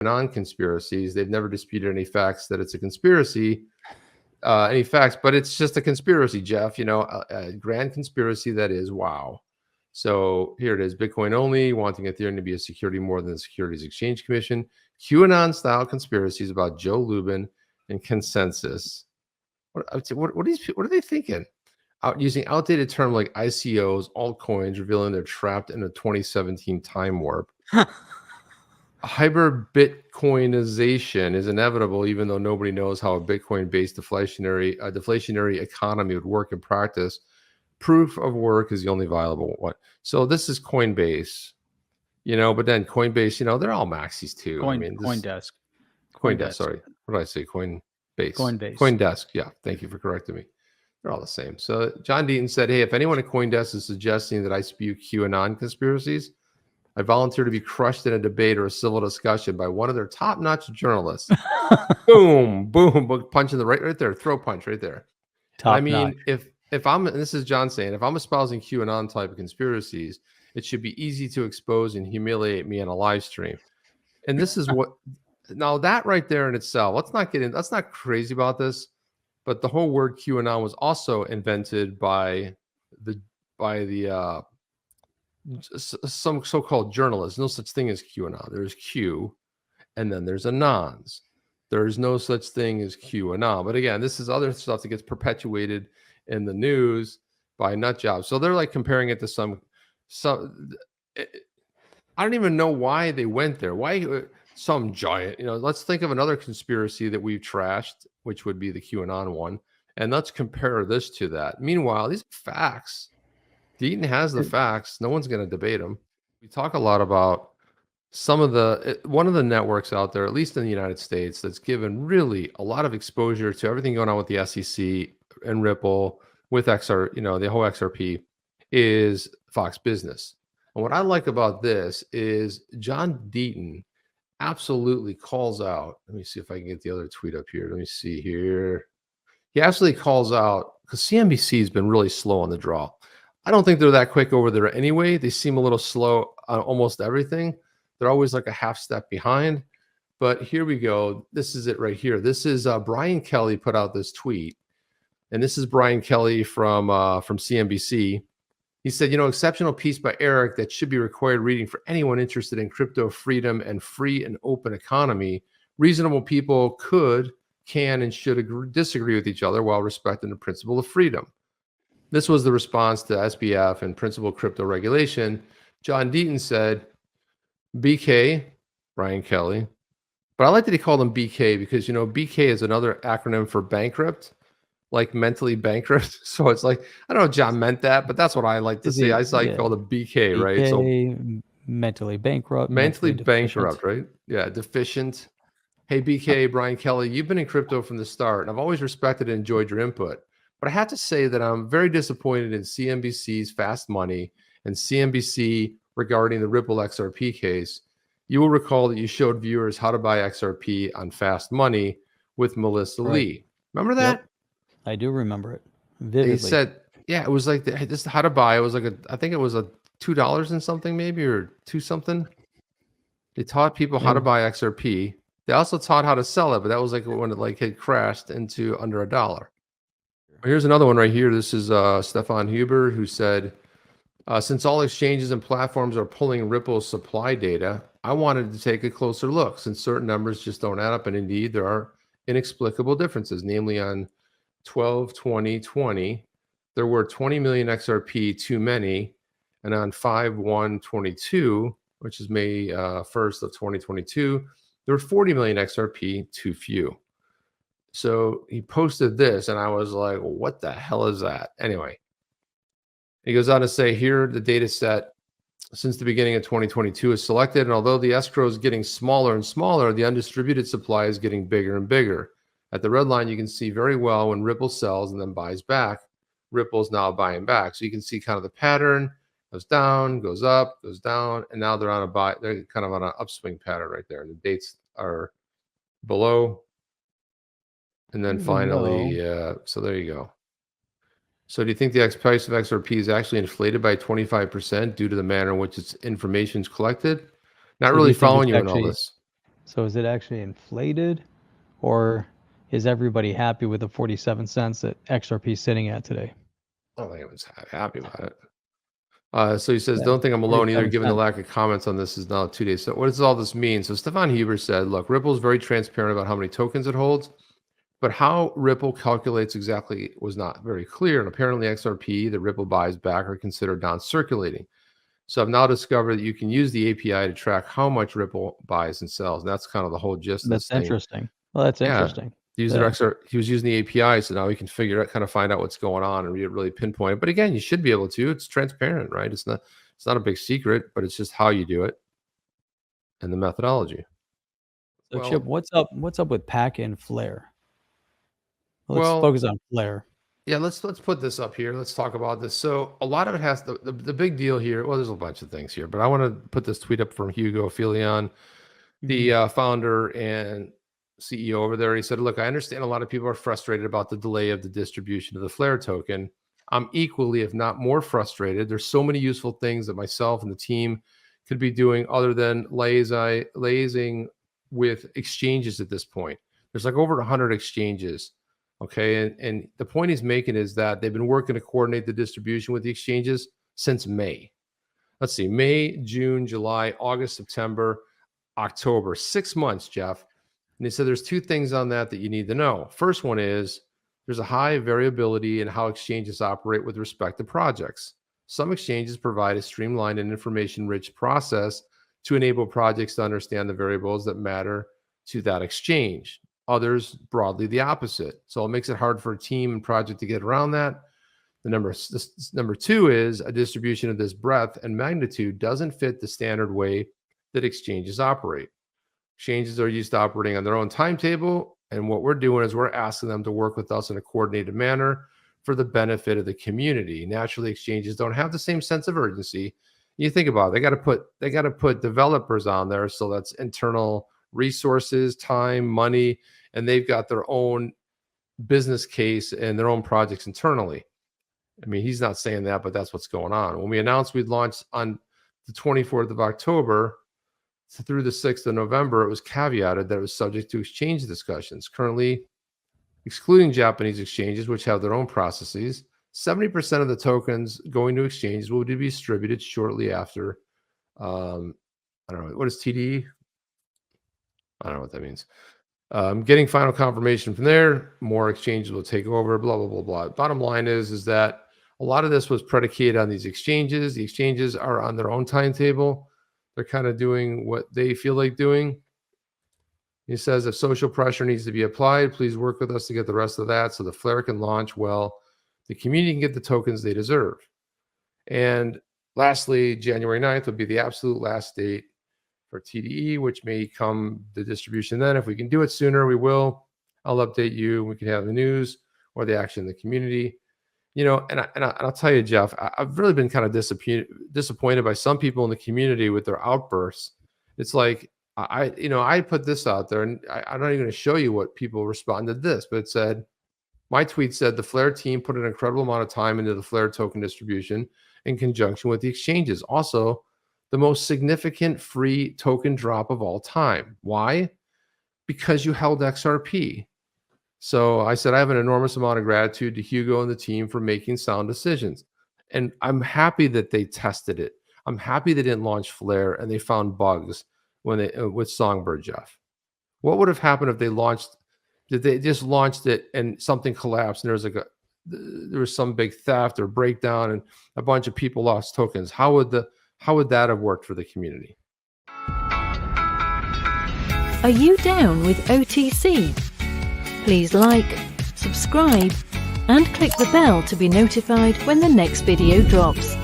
Anon Conspiracies. They've never disputed any facts that it's a conspiracy, any facts, but it's just a conspiracy, Jeff. You know, a grand conspiracy that is. Wow. So here it is: Bitcoin only, wanting Ethereum to be a security more than the Securities Exchange Commission. QAnon-style conspiracies about Joe Lubin and consensus. What are they thinking? Using outdated terms like ICOs, altcoins, revealing they're trapped in a 2017 time warp. Hyper Bitcoinization is inevitable, even though nobody knows how a Bitcoin-based deflationary economy would work in practice. Proof of work is the only viable one. So this is Coinbase, you know, but then Coinbase, you know, they're all maxis too. CoinDesk. Sorry. What did I say? Coinbase. Coinbase. CoinDesk. Yeah. Thank you for correcting me. They're all the same. So John Deaton said, hey, if anyone at CoinDesk is suggesting that I spew QAnon conspiracies, I volunteer to be crushed in a debate or a civil discussion by one of their top-notch journalists. Boom, boom, punch in the right there, throat punch right there. I mean, if I'm, and this is John saying, if I'm espousing QAnon type of conspiracies, it should be easy to expose and humiliate me on a live stream. And this is what, now that right there in itself, let's not crazy about this, but the whole word QAnon was also invented by some so-called journalists. No such thing as QAnon. There's Q, and then there's Anons. There's no such thing as QAnon. But again, this is other stuff that gets perpetuated in the news by nut jobs. So they're like comparing it to some. I don't even know why they went there. Why some giant? You know, let's think of another conspiracy that we've trashed, which would be the QAnon one, and let's compare this to that. Meanwhile, these are facts. Deaton has the facts. No one's going to debate them. We talk a lot about one of the networks out there, at least in the United States, that's given really a lot of exposure to everything going on with the SEC and Ripple with XR, you know, the whole XRP, is Fox Business. And what I like about this is John Deaton absolutely calls out. Let me see if I can get the other tweet up here. Let me see here. He absolutely calls out, because CNBC has been really slow on the draw. I don't think they're that quick over there anyway. They seem a little slow on almost everything. They're always like a half step behind. But here we go. This is it right here. This is Brian Kelly put out this tweet. And this is Brian Kelly from CNBC. He said, you know, exceptional piece by Eric that should be required reading for anyone interested in crypto freedom and free and open economy. Reasonable people can, and should disagree with each other while respecting the principle of freedom. This was the response to SBF and principal crypto regulation. John Deaton said, BK, Brian Kelly. But I like that he called him BK because, you know, BK is another acronym for bankrupt, like mentally bankrupt. So it's like, I don't know if John meant that, but that's what I like to say. I called him BK, right? So mentally bankrupt. Mentally bankrupt, right? Yeah, deficient. Hey, BK, Brian Kelly, you've been in crypto from the start, and I've always respected and enjoyed your input. But I have to say that I'm very disappointed in CNBC's fast money and CNBC regarding the Ripple XRP case. You will recall that you showed viewers how to buy XRP on Fast Money with Melissa Lee. Remember that? Yep. I do remember it vividly. He said, yeah, it was like this how to buy. It was like I think it was a $2 and something maybe, or two something. They taught people how to buy XRP. They also taught how to sell it, but that was like when it had crashed into under $1. Here's another one right here. This is Stefan Huber, who said, since all exchanges and platforms are pulling Ripple's supply data, I wanted to take a closer look since certain numbers just don't add up. And indeed, there are inexplicable differences, namely on 12/20/20, there were 20 million XRP too many. And on 5/1/22, which is May 1st of 2022, there were 40 million XRP too few. So he posted this, and I was like, what the hell is that? Anyway, he goes on to say, here, the data set since the beginning of 2022 is selected. And although the escrow is getting smaller and smaller, the undistributed supply is getting bigger and bigger. At the red line, you can see very well when Ripple sells and then buys back. Ripple is now buying back. So you can see kind of the pattern. Goes down, goes up, goes down, and now they're on a buy. They're kind of on an upswing pattern right there. And the dates are below. And then finally, so there you go. So do you think the price of XRP is actually inflated by 25% due to the manner in which its information is collected? Not really following you in all this. So is it actually inflated, or is everybody happy with the 47 cents that XRP is sitting at today? I don't think I was happy about it. So he says, Yeah, don't think I'm alone either, 47 given the cents. lack of comments on this is now 2 days. So what does all this mean? So Stefan Huber said, look, Ripple is very transparent about how many tokens it holds, but how Ripple calculates exactly was not very clear. And apparently XRP, that Ripple buys back, are considered non-circulating. So I've now discovered that you can use the API to track how much Ripple buys and sells. And that's kind of the whole gist of this That's thing. interesting. Well, that's Yeah. interesting. He was using the API, so now we can figure out, kind of find out what's going on and really pinpoint it. But again, you should be able to. It's transparent, right? It's not a big secret, but it's just how you do it and the methodology. So Well, Chip, what's up with Pack and Flare? Let's well, focus on Flare. yeah, let's put this up here. Let's talk about this. So a lot of it has the big deal here. Well, there's a bunch of things here, but I want to put this tweet up from Hugo Filion, the founder and CEO over there. He said, look, I understand a lot of people are frustrated about the delay of the distribution of the Flare token. I'm equally, if not more, frustrated. There's so many useful things that myself and the team could be doing other than liaising with exchanges at this point. There's like over 100 exchanges. Okay. And the point he's making is that they've been working to coordinate the distribution with the exchanges since May. Let's see, May, June, July, August, September, October, 6 months, Jeff. And he said there's two things on that you need to know. First one is there's a high variability in how exchanges operate with respect to projects. Some exchanges provide a streamlined and information-rich process to enable projects to understand the variables that matter to that exchange. Others, broadly the opposite. So it makes it hard for a team and project to get around that. Number two is a distribution of this breadth and magnitude doesn't fit the standard way that exchanges operate. Exchanges are used to operating on their own timetable, and what we're doing is we're asking them to work with us in a coordinated manner for the benefit of the community. Naturally, exchanges don't have the same sense of urgency. You think about it, they got to put developers on there, so that's internal resources, time, money, and they've got their own business case and their own projects internally. I mean, he's not saying that, but that's what's going on. When we announced we'd launch on the 24th of October through the 6th of November, it was caveated that it was subject to exchange discussions. Currently, excluding Japanese exchanges, which have their own processes, 70% of the tokens going to exchanges will be distributed shortly after. I don't know. What is TD? I don't know what that means. Getting final confirmation from there, more exchanges will take over, blah, blah, blah, blah. Bottom line is that a lot of this was predicated on these exchanges. The exchanges are on their own timetable. They're kind of doing what they feel like doing. He says, if social pressure needs to be applied, please work with us to get the rest of that so the Flare can launch well. The community can get the tokens they deserve. And lastly, January 9th would be the absolute last date for TDE, which may come the distribution then. If we can do it sooner, we will. I'll update you. We can have the news or the action in the community. You know, and I'll tell you, Jeff, I've really been kind of disappointed by some people in the community with their outbursts. It's like, I put this out there, and I'm not even going to show you what people responded to this, but it said, my tweet said, the Flare team put an incredible amount of time into the Flare token distribution in conjunction with the exchanges. Also, the most significant free token drop of all time. Why? Because you held XRP. So I said, I have an enormous amount of gratitude to Hugo and the team for making sound decisions. And I'm happy that they tested it. I'm happy they didn't launch Flare and they found bugs when they with Songbird, Jeff. What would have happened if they just launched it and something collapsed and there was some big theft or breakdown and a bunch of people lost tokens? How would that have worked for the community? Are you down with OTC? Please like, subscribe, and click the bell to be notified when the next video drops.